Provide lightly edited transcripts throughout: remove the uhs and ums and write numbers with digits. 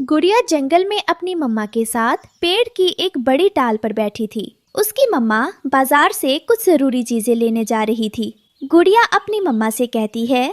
गुड़िया जंगल में अपनी मम्मा के साथ पेड़ की एक बड़ी डाल पर बैठी थी। उसकी मम्मा बाजार से कुछ जरूरी चीजें लेने जा रही थी। गुड़िया अपनी मम्मा से कहती है,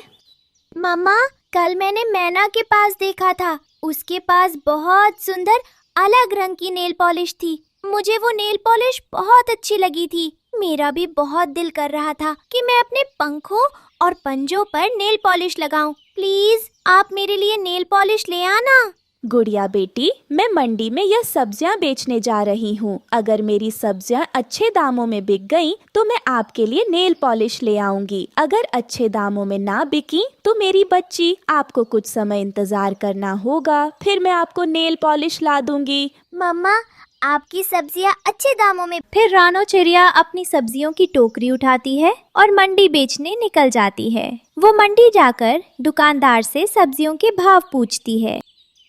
मम्मा, कल मैंने मैना के पास देखा था। उसके पास बहुत सुंदर अलग रंग की नेल पॉलिश थी। मुझे वो नेल पॉलिश बहुत अच्छी लगी थी। मेरा भी बहुत दिल कर रहा था कि मैं अपने पंखों और पंजों पर नेल पॉलिश लगाऊं। प्लीज आप मेरे लिए नेल पॉलिश ले आना। गुड़िया बेटी, मैं मंडी में यह सब्जियां बेचने जा रही हूँ। अगर मेरी सब्जियां अच्छे दामों में बिक गईं, तो मैं आपके लिए नेल पॉलिश ले आऊंगी। अगर अच्छे दामों में ना बिकी तो मेरी बच्ची, आपको कुछ समय इंतजार करना होगा, फिर मैं आपको नेल पॉलिश ला दूंगी। मम्मा, आपकी सब्जियां अच्छे दामों में। फिर रानो चिड़िया अपनी सब्जियों की टोकरी उठाती है और मंडी बेचने निकल जाती है। वो मंडी जाकर दुकानदार से सब्जियों के भाव पूछती है।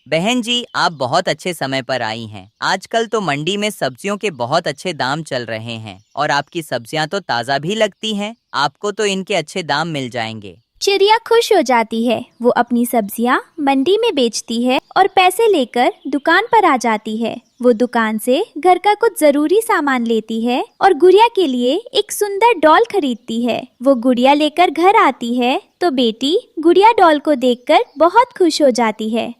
बहन जी, आप बहुत अच्छे समय पर आई हैं। आजकल तो मंडी में सब्जियों के बहुत अच्छे दाम चल रहे हैं और आपकी सब्जियां तो ताज़ा भी लगती हैं। आपको तो इनके अच्छे दाम मिल जाएंगे। चिड़िया खुश हो जाती है। वो अपनी सब्जियां मंडी में बेचती है और पैसे लेकर दुकान पर आ जाती है। वो दुकान से घर का कुछ जरूरी सामान लेती है और गुड़िया के लिए एक सुंदर डॉल खरीदती है। वो गुड़िया लेकर घर आती है तो बेटी गुड़िया डॉल को देखकर बहुत खुश हो जाती है।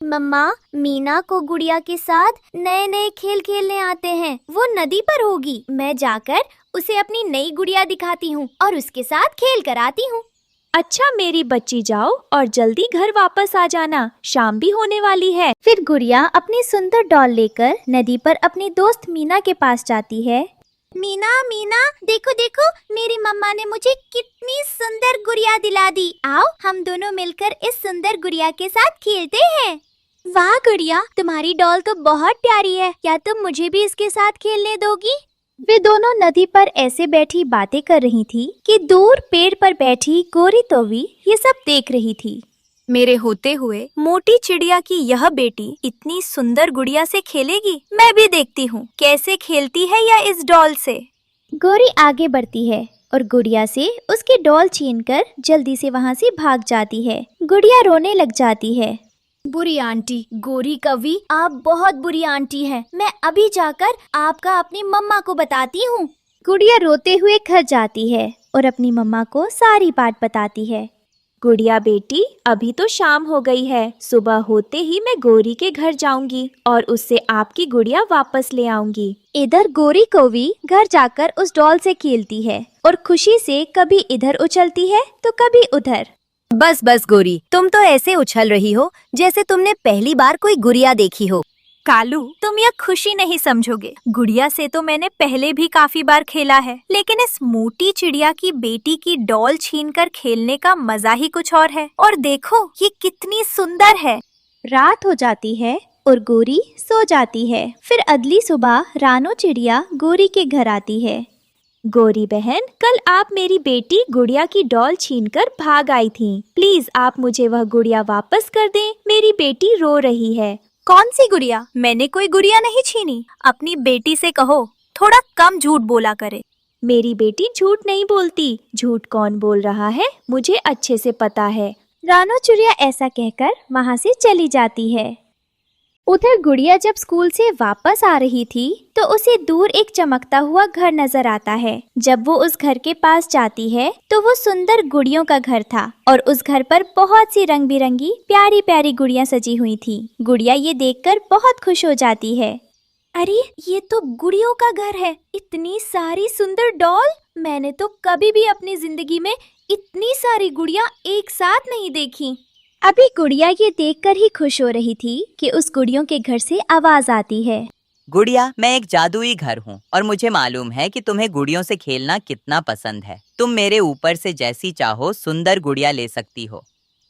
मम्मा, मीना को गुड़िया के साथ नए नए खेल खेलने आते हैं। वो नदी पर होगी। मैं जाकर उसे अपनी नई गुड़िया दिखाती हूँ और उसके साथ खेल कर आती हूँ। अच्छा मेरी बच्ची, जाओ और जल्दी घर वापस आ जाना, शाम भी होने वाली है। फिर गुड़िया अपनी सुंदर डॉल लेकर नदी पर अपनी दोस्त मीना के पास जाती है। मीना, मीना, देखो देखो, मेरी मम्मा ने मुझे कितनी सुंदर गुड़िया दिला दी। आओ हम दोनों मिलकर इस सुंदर गुड़िया के साथ खेलते हैं। वाह गुड़िया, तुम्हारी डॉल तो बहुत प्यारी है। क्या तुम मुझे भी इसके साथ खेलने दोगी? वे दोनों नदी पर ऐसे बैठी बातें कर रही थी कि दूर पेड़ पर बैठी गोरी तोवी ये सब देख रही थी। मेरे होते हुए मोटी चिड़िया की यह बेटी इतनी सुंदर गुड़िया से खेलेगी। मैं भी देखती हूँ कैसे खेलती है यह इस डॉल से। गोरी आगे बढ़ती है और गुड़िया से उसकी डॉल छीनकर जल्दी से वहाँ से भाग जाती है। गुड़िया रोने लग जाती है। बुरी आंटी, गोरी कवि, आप बहुत बुरी आंटी हैं। मैं अभी जाकर आपका अपनी मम्मा को बताती हूँ। गुड़िया रोते हुए घर जाती है और अपनी मम्मा को सारी बात बताती है। गुड़िया बेटी, अभी तो शाम हो गई है। सुबह होते ही मैं गोरी के घर जाऊंगी और उससे आपकी गुड़िया वापस ले आऊंगी। इधर गोरी कौवी घर जाकर उस डॉल से खेलती है और खुशी से कभी इधर उछलती है तो कभी उधर। बस बस गोरी, तुम तो ऐसे उछल रही हो जैसे तुमने पहली बार कोई गुड़िया देखी हो। कालू, तुम यह खुशी नहीं समझोगे। गुड़िया से तो मैंने पहले भी काफी बार खेला है, लेकिन इस मोटी चिड़िया की बेटी की डॉल छीनकर खेलने का मजा ही कुछ और है। और देखो ये कितनी सुंदर है। रात हो जाती है और गोरी सो जाती है। फिर अगली सुबह रानो चिड़िया गोरी के घर आती है। गोरी बहन, कल आप मेरी बेटी गुड़िया की डॉल छीनकर भाग आई थीं। प्लीज आप मुझे वह गुड़िया वापस कर दें। मेरी बेटी रो रही है। कौन सी गुड़िया? मैंने कोई गुड़िया नहीं छीनी। अपनी बेटी से कहो थोड़ा कम झूठ बोला करे। मेरी बेटी झूठ नहीं बोलती। झूठ कौन बोल रहा है, मुझे अच्छे से पता है। रानो चिड़िया ऐसा कहकर वहाँ से चली जाती है। उधर गुड़िया जब स्कूल से वापस आ रही थी तो उसे दूर एक चमकता हुआ घर नजर आता है। जब वो उस घर के पास जाती है तो वो सुंदर गुड़ियों का घर था और उस घर पर बहुत सी रंग बिरंगी प्यारी प्यारी गुड़ियां सजी हुई थी। गुड़िया ये देखकर बहुत खुश हो जाती है। अरे, ये तो गुड़ियों का घर है। इतनी सारी सुंदर डॉल, मैंने तो कभी भी अपनी जिंदगी में इतनी सारी गुड़ियां एक साथ नहीं देखी। अभी गुड़िया ये देखकर ही खुश हो रही थी कि उस गुड़ियों के घर से आवाज आती है। गुड़िया, मैं एक जादुई घर हूँ और मुझे मालूम है कि तुम्हें गुड़ियों से खेलना कितना पसंद है। तुम मेरे ऊपर से जैसी चाहो सुंदर गुड़िया ले सकती हो।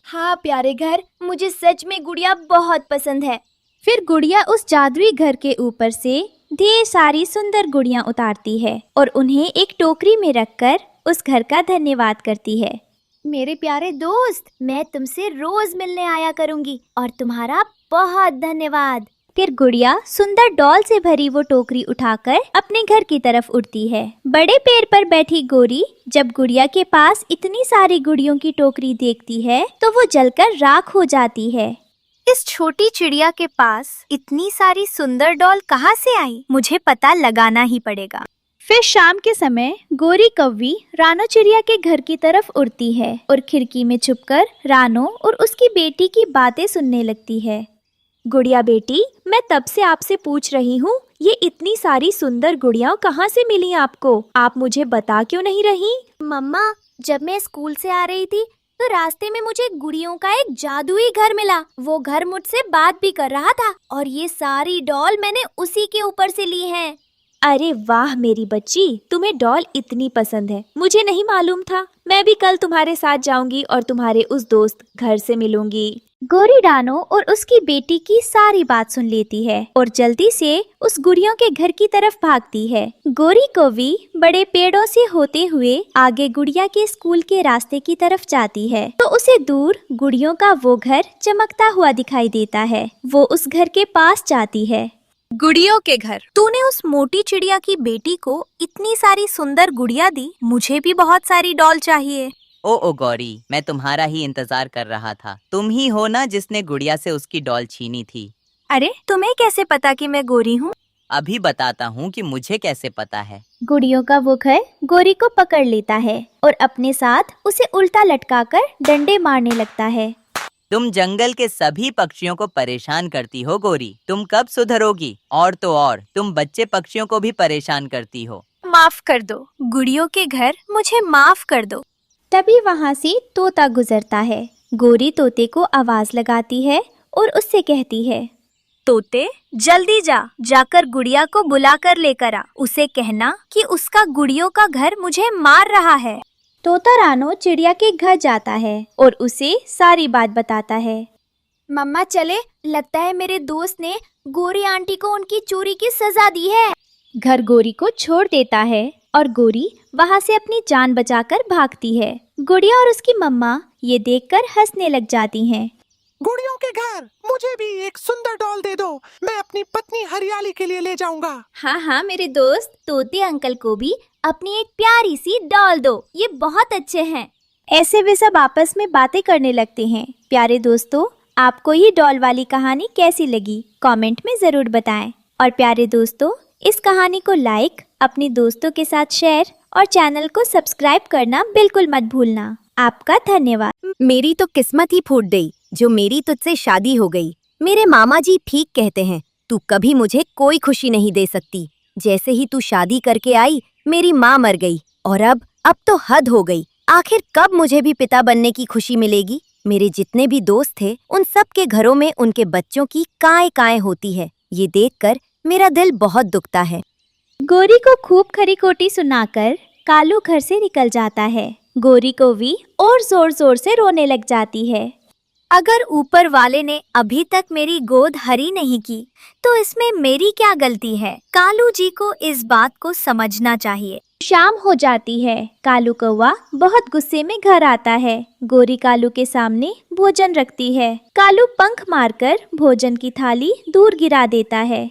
हाँ प्यारे घर, मुझे सच में गुड़िया बहुत पसंद है। फिर गुड़िया उस जादुई घर के ऊपर से ढेर सारी सुंदर गुड़ियां उतारती है और उन्हें एक टोकरी में रखकर उस घर का धन्यवाद करती है। मेरे प्यारे दोस्त, मैं तुमसे रोज मिलने आया करूंगी और तुम्हारा बहुत धन्यवाद। फिर गुड़िया सुंदर डॉल से भरी वो टोकरी उठाकर अपने घर की तरफ उड़ती है। बड़े पेड़ पर बैठी गोरी जब गुड़िया के पास इतनी सारी गुड़ियों की टोकरी देखती है तो वो जलकर राख हो जाती है। इस छोटी चिड़िया के पास इतनी सारी सुंदर डॉल कहाँ से आई? मुझे पता लगाना ही पड़ेगा। फिर शाम के समय गोरी कौवी रानो चिड़िया के घर की तरफ उड़ती है और खिड़की में छुपकर रानो और उसकी बेटी की बातें सुनने लगती है। गुड़िया बेटी, मैं तब से आपसे पूछ रही हूँ, ये इतनी सारी सुंदर गुड़ियाँ कहाँ से मिली आपको? आप मुझे बता क्यों नहीं रही? मम्मा, जब मैं स्कूल से आ रही थी तो रास्ते में मुझे गुड़ियों का एक जादुई घर मिला। वो घर मुझसे बात भी कर रहा था और ये सारी डॉल मैंने उसी के ऊपर से ली हैं। अरे वाह मेरी बच्ची, तुम्हें डॉल इतनी पसंद है, मुझे नहीं मालूम था। मैं भी कल तुम्हारे साथ जाऊंगी और तुम्हारे उस दोस्त घर से मिलूंगी। गोरी रानो और उसकी बेटी की सारी बात सुन लेती है और जल्दी से उस गुड़ियों के घर की तरफ भागती है। गोरी कौवी बड़े पेड़ों से होते हुए आगे गुड़िया के स्कूल के रास्ते की तरफ जाती है तो उसे दूर गुड़ियों का वो घर चमकता हुआ दिखाई देता है। वो उस घर के पास जाती है। गुड़ियों के घर। तूने उस मोटी चिड़िया की बेटी को इतनी सारी सुंदर गुड़िया दी, मुझे भी बहुत सारी डॉल चाहिए। ओ गौरी, मैं तुम्हारा ही इंतजार कर रहा था। तुम ही हो ना जिसने गुड़िया से उसकी डॉल छीनी थी? अरे तुम्हें कैसे पता कि मैं गोरी हूँ? अभी बताता हूँ कि मुझे कैसे पता है। गुड़ियों का वो घर गोरी को पकड़ लेता है और अपने साथ उसे उल्टा लटकाकर डंडे मारने लगता है। तुम जंगल के सभी पक्षियों को परेशान करती हो गोरी, तुम कब सुधरोगी? और तो और तुम बच्चे पक्षियों को भी परेशान करती हो। माफ कर दो गुड़ियों के घर, मुझे माफ कर दो। तभी वहाँ से तोता गुजरता है। गोरी तोते को आवाज लगाती है और उससे कहती है, तोते जल्दी जाकर गुड़िया को बुला कर लेकर आ। उसे कहना कि उसका गुड़ियों का घर मुझे मार रहा है। तोता रानो चिड़िया के घर जाता है और उसे सारी बात बताता है। मम्मा चले, लगता है मेरे दोस्त ने गोरी आंटी को उनकी चोरी की सजा दी है। घर गोरी को छोड़ देता है और गोरी वहाँ से अपनी जान बचाकर भागती है। गुड़िया और उसकी मम्मा ये देखकर हंसने लग जाती हैं। गुड़ियों के घर, मुझे भी एक सुंदर डॉल दे दो, मैं अपनी पत्नी हरियाली के लिए ले जाऊंगा। हाँ मेरे दोस्त, तोते अंकल को भी अपनी एक प्यारी सी डॉल दो, ये बहुत अच्छे हैं। ऐसे वे सब आपस में बातें करने लगते हैं। प्यारे दोस्तों, आपको ये डॉल वाली कहानी कैसी लगी कमेंट में जरूर बताएं। और प्यारे दोस्तों, इस कहानी को लाइक, अपने दोस्तों के साथ शेयर और चैनल को सब्सक्राइब करना बिल्कुल मत भूलना। आपका धन्यवाद। मेरी तो किस्मत ही फूट गई जो मेरी तुझसे शादी हो गई। मेरे मामा जी ठीक कहते हैं, तू कभी मुझे कोई खुशी नहीं दे सकती। जैसे ही तू शादी करके आई, मेरी माँ मर गई और अब तो हद हो गई। आखिर कब मुझे भी पिता बनने की खुशी मिलेगी? मेरे जितने भी दोस्त थे, उन सब के घरों में उनके बच्चों की काय होती है। ये देखकर मेरा दिल बहुत दुखता है। गोरी को खूब खरी खोटी सुनाकर कालू घर से निकल जाता है। गोरी कौवी और जोर से रोने लग जाती है। अगर ऊपर वाले ने अभी तक मेरी गोद हरी नहीं की तो इसमें मेरी क्या गलती है? कालू जी को इस बात को समझना चाहिए। शाम हो जाती है। कालू कौवा बहुत गुस्से में घर आता है। गोरी कालू के सामने भोजन रखती है। कालू पंख मारकर भोजन की थाली दूर गिरा देता है।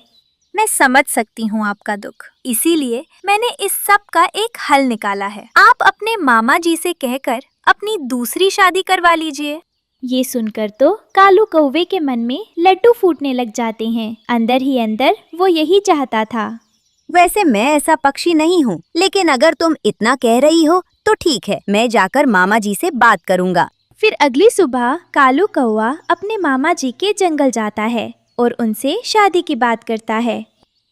मैं समझ सकती हूँ आपका दुख, इसीलिए मैंने इस सब का एक हल निकाला है। आप अपने मामा जी से कहकर अपनी दूसरी शादी करवा लीजिए। ये सुनकर तो कालू कौवे के मन में लड्डू फूटने लग जाते हैं। अंदर ही अंदर वो यही चाहता था। वैसे मैं ऐसा पक्षी नहीं हूँ, लेकिन अगर तुम इतना कह रही हो तो ठीक है, मैं जाकर मामा जी से बात करूँगा। फिर अगली सुबह कालू कौवा अपने मामा जी के जंगल जाता है और उनसे शादी की बात करता है।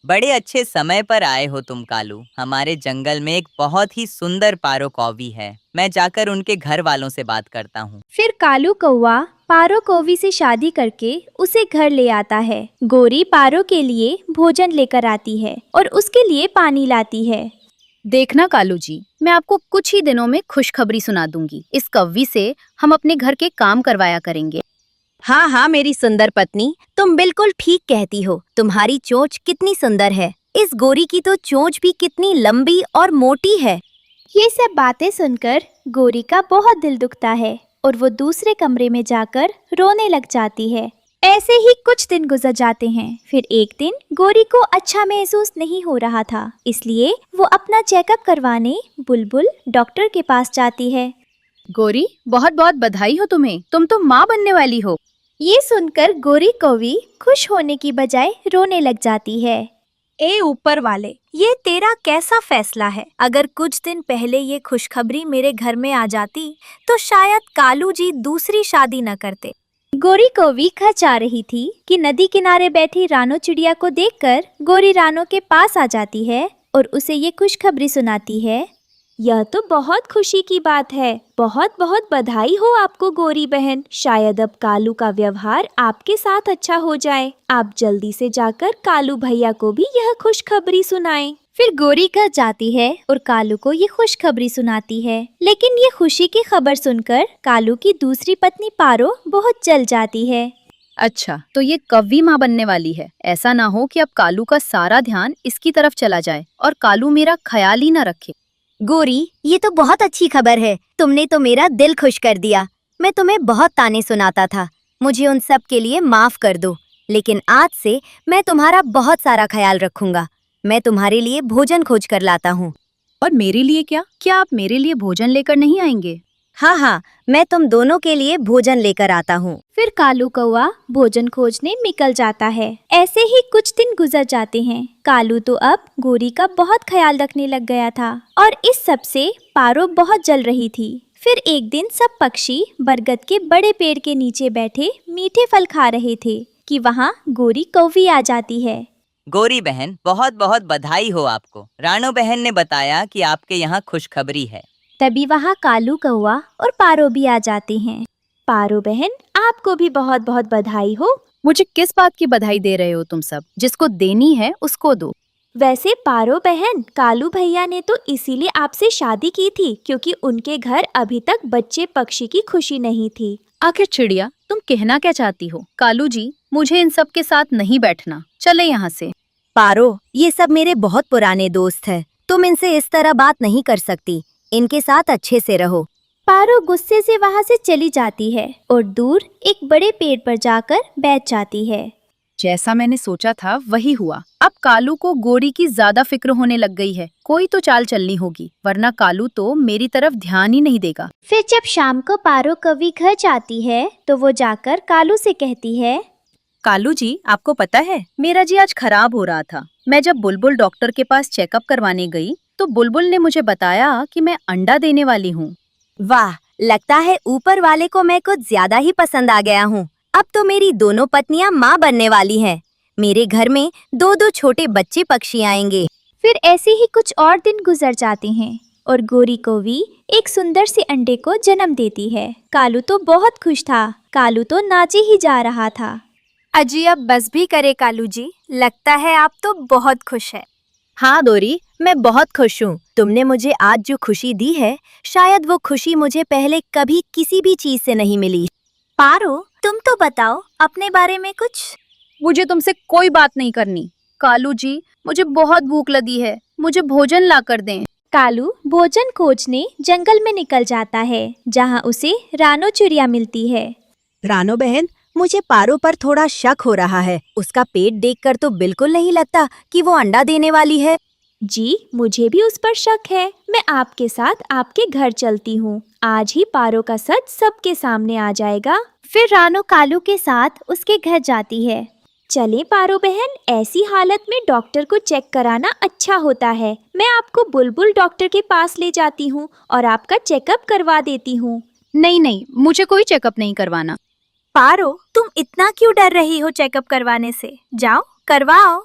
बड़े अच्छे समय पर आए हो तुम कालू। हमारे जंगल में एक बहुत ही सुंदर पारो कौवी है। मैं जाकर उनके घर वालों से बात करता हूँ। फिर कालू कौवा पारो कौवी से शादी करके उसे घर ले आता है। गोरी पारो के लिए भोजन लेकर आती है और उसके लिए पानी लाती है। देखना कालू जी, मैं आपको कुछ ही दिनों में खुशखबरी सुना दूंगी। इस कौवी से हम अपने घर के काम करवाया करेंगे। हाँ मेरी सुंदर पत्नी, तुम बिल्कुल ठीक कहती हो। तुम्हारी चोंच कितनी सुंदर है। इस गोरी की तो चोंच भी कितनी लंबी और मोटी है। ये सब बातें सुनकर गोरी का बहुत दिल दुखता है और वो दूसरे कमरे में जाकर रोने लग जाती है। ऐसे ही कुछ दिन गुजर जाते हैं। फिर एक दिन गोरी को अच्छा महसूस नहीं हो रहा था, इसलिए वो अपना चेकअप करवाने बुलबुल डॉक्टर के पास जाती है। गोरी, बहुत बहुत बधाई हो तुम्हें, तुम तो माँ बनने वाली हो। ये सुनकर गोरी कौवी खुश होने की बजाय रोने लग जाती है। ए ऊपर वाले, ये तेरा कैसा फैसला है? अगर कुछ दिन पहले ये खुशखबरी मेरे घर में आ जाती तो शायद कालू जी दूसरी शादी न करते। गोरी कौवी घर जा रही थी कि नदी किनारे बैठी रानो चिड़िया को देखकर गोरी रानो के पास आ जाती है और उसे ये खुशखबरी सुनाती है। यह तो बहुत खुशी की बात है। बहुत बहुत बधाई हो आपको गोरी बहन। शायद अब कालू का व्यवहार आपके साथ अच्छा हो जाए। आप जल्दी से जाकर कालू भैया को भी यह खुशखबरी सुनाएं। फिर गोरी घर जाती है और कालू को ये खुशखबरी सुनाती है। लेकिन ये खुशी की खबर सुनकर कालू की दूसरी पत्नी पारो बहुत जल जाती है। अच्छा, तो ये कौवी माँ बनने वाली है। ऐसा ना हो कि अब कालू का सारा ध्यान इसकी तरफ चला जाए और कालू मेरा ख्याल ही ना रखे। गोरी, ये तो बहुत अच्छी खबर है। तुमने तो मेरा दिल खुश कर दिया। मैं तुम्हें बहुत ताने सुनाता था, मुझे उन सब के लिए माफ कर दो। लेकिन आज से मैं तुम्हारा बहुत सारा ख्याल रखूंगा। मैं तुम्हारे लिए भोजन खोज कर लाता हूँ। और मेरे लिए क्या? क्या आप मेरे लिए भोजन लेकर नहीं आएंगे? हाँ हाँ, मैं तुम दोनों के लिए भोजन लेकर आता हूँ। फिर कालू कौवा भोजन खोजने निकल जाता है। ऐसे ही कुछ दिन गुजर जाते हैं। कालू तो अब गोरी का बहुत ख्याल रखने लग गया था और इस सब से पारो बहुत जल रही थी। फिर एक दिन सब पक्षी बरगद के बड़े पेड़ के नीचे बैठे मीठे फल खा रहे थे कि वहाँ गोरी कौवी आ जाती है। गोरी बहन, बहुत बहुत बधाई हो आपको। रानो बहन ने बताया कि आपके यहाँ खुशखबरी है। तभी वहाँ कालू कौवा और पारो भी आ जाते हैं। पारो बहन, आपको भी बहुत बहुत बधाई हो। मुझे किस बात की बधाई दे रहे हो तुम सब? जिसको देनी है उसको दो। वैसे पारो बहन, कालू भैया ने तो इसीलिए आपसे शादी की थी क्योंकि उनके घर अभी तक बच्चे पक्षी की खुशी नहीं थी। आखिर चिड़िया, तुम कहना क्या चाहती हो? कालू जी, मुझे इन सब के साथ नहीं बैठना। चले यहाँ से। पारो, ये सब मेरे बहुत पुराने दोस्त हैं। तुम इनसे इस तरह बात नहीं कर सकती। इनके साथ अच्छे से रहो। पारो गुस्से से वहाँ से चली जाती है और दूर एक बड़े पेड़ पर जाकर बैठ जाती है। जैसा मैंने सोचा था वही हुआ। अब कालू को गोरी की ज्यादा फिक्र होने लग गई है। कोई तो चाल चलनी होगी, वरना कालू तो मेरी तरफ ध्यान ही नहीं देगा। फिर जब शाम को पारो कौवी घर जाती है तो वो जाकर कालू से कहती है, कालू जी, आपको पता है मेरा जी आज खराब हो रहा था। मैं जब बुलबुल डॉक्टर के पास चेकअप करवाने गई तो बुलबुल ने मुझे बताया कि मैं अंडा देने वाली हूँ। वाह, लगता है ऊपर वाले को मैं कुछ ज्यादा ही पसंद आ गया हूँ। अब तो मेरी दोनों पत्नियां माँ बनने वाली हैं। मेरे घर में दो दो छोटे बच्चे पक्षी आएंगे। फिर ऐसे ही कुछ और दिन गुजर जाते हैं और गोरी कौवी एक सुंदर से अंडे को जन्म देती है। कालू तो बहुत खुश था। कालू तो नाचे ही जा रहा था। अजी, अब बस भी करे कालू जी। लगता है आप तो बहुत खुश है। हाँ दोरी, मैं बहुत खुश हूँ। तुमने मुझे आज जो खुशी दी है, शायद वो खुशी मुझे पहले कभी किसी भी चीज से नहीं मिली। पारो, तुम तो बताओ अपने बारे में कुछ। मुझे तुमसे कोई बात नहीं करनी। कालू जी, मुझे बहुत भूख लगी है। मुझे भोजन ला कर दें। कालू भोजन खोजने जंगल में निकल जाता है, जहाँ उसे रानो चिड़िया मिलती है। रानो बहन, मुझे पारो पर थोड़ा शक हो रहा है। उसका पेट देखकर तो बिल्कुल नहीं लगता कि वो अंडा देने वाली है। जी, मुझे भी उस पर शक है। मैं आपके साथ आपके घर चलती हूँ। आज ही पारो का सच सबके सामने आ जाएगा। फिर रानो कालू के साथ उसके घर जाती है। चलें पारो बहन, ऐसी हालत में डॉक्टर को चेक कराना अच्छा होता है। मैं आपको बुलबुल डॉक्टर के पास ले जाती हूँ और आपका चेकअप करवा देती हूँ। नहीं नहीं, मुझे कोई चेकअप नहीं करवाना। पारो, तुम इतना क्यों डर रही हो चेकअप करवाने से? जाओ, करवाओ।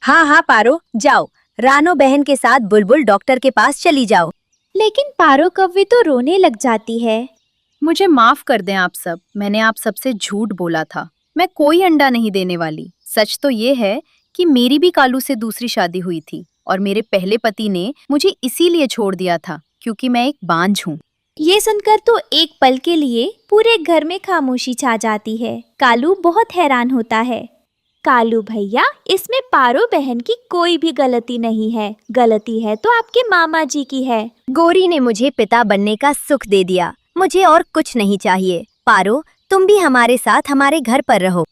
हाँ हाँ पारो, जाओ। रानो बहन के साथ बुलबुल डॉक्टर के पास चली जाओ। लेकिन पारो कौवी तो रोने लग जाती है। मुझे माफ कर दें आप सब। मैंने आप सबसे झूठ बोला था। मैं कोई अंडा नहीं देने वाली। सच तो ये है कि मेरी भी कालू से दूसरी शादी हुई थी और मेरे पहले पति ने मुझे इसीलिए छोड़ दिया था क्योंकि मैं एक बांझ हूँ। ये सुनकर तो एक पल के लिए पूरे घर में खामोशी छा जाती है। कालू बहुत हैरान होता है। कालू भैया, इसमें पारो बहन की कोई भी गलती नहीं है। गलती है तो आपके मामा जी की है। गोरी ने मुझे पिता बनने का सुख दे दिया। मुझे और कुछ नहीं चाहिए। पारो, तुम भी हमारे साथ हमारे घर पर रहो।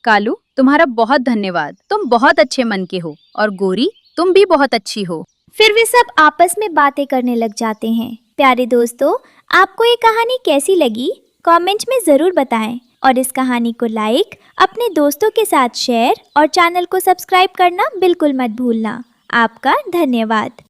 कालू, तुम्हारा बहुत धन्यवाद। तुम बहुत अच्छे मन के हो और गोरी, तुम भी बहुत अच्छी हो। फिर वे सब आपस में बातें करने लग जाते हैं। प्यारे दोस्तों, आपको ये कहानी कैसी लगी? कमेंट में ज़रूर बताएं और इस कहानी को लाइक, अपने दोस्तों के साथ शेयर और चैनल को सब्सक्राइब करना बिल्कुल मत भूलना। आपका धन्यवाद।